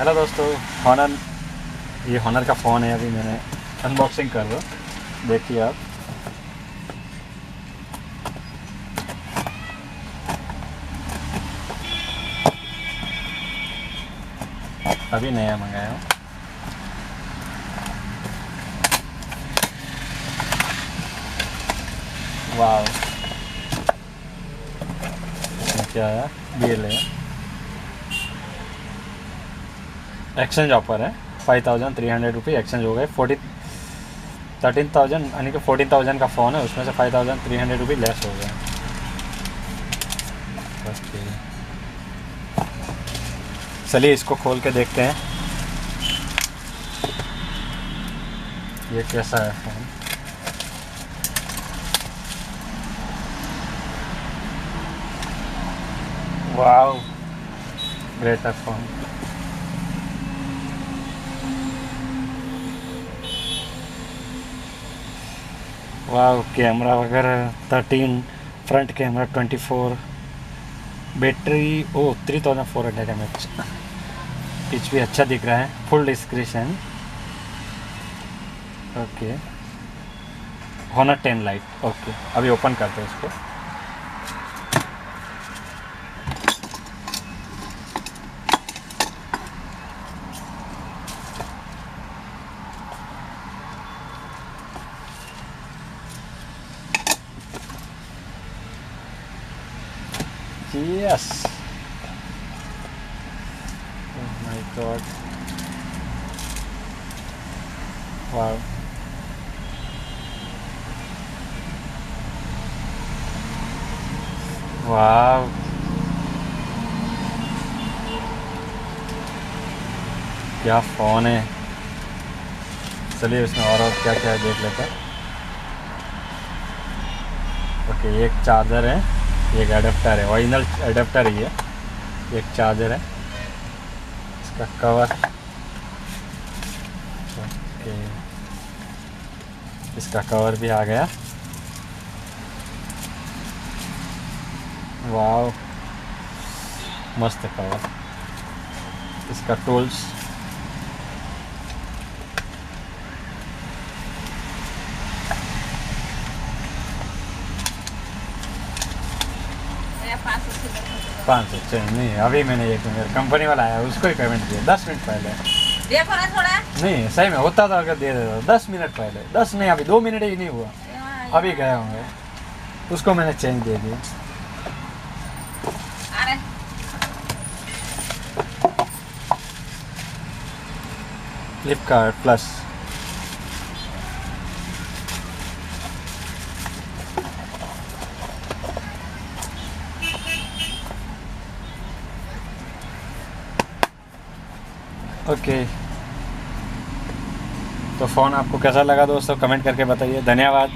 Hello दोस्तों, Honor, ये Honor का फ़ोन है। अभी मैंने अनबॉक्सिंग कर रहा हूँ, देखिए आप। अभी नया मंगाया हूँ। वाह, इसमें क्या है? ये ले, एक्सचेंज ऑफर है। 5300 रुपये एक्सचेंज हो गए। 13,000 यानी कि 14,000 का फ़ोन है, उसमें से 5300 रुपये लेस हो गए। ओके, चलिए इसको खोल के देखते हैं ये कैसा है फ़ोन। वाह, ग्रेट है फ़ोन। वाह, कैमरा वगैरह 13, front camera 24, battery 3400 mAh, pitch भी अच्छा दिख रहा है, full description. Okay, Honor 10 light. Okay, अभी ओपन करते हैं इसको। यस, ओह माय गॉड, वाह, वाह, क्या फ़ोन है। चलिए इसमें और क्या क्या है देख लेते हैं। ओके, एक चार्जर है, एक एडेप्टर है, ओरिजिनल एडेप्टर ही है। एक चार्जर है, इसका कवर। ओके, इसका कवर भी आ गया। वाह, मस्त कवर। इसका टूल्स, पाँच सौ नहीं, अभी मैंने एक मेरा कंपनी वाला आया, उसको ही पेमेंट किया 10 मिनट पहले। देखो ना थोड़ा, नहीं सही में होता तो अगर दे देता 10 मिनट पहले। 10 नहीं, अभी 2 मिनट ही नहीं हुआ, अभी गए होंगे। उसको मैंने चेंज दे दिया। फ्लिपकार्ट प्लस। ओके, तो फ़ोन आपको कैसा लगा दोस्तों, कमेंट करके बताइए। धन्यवाद।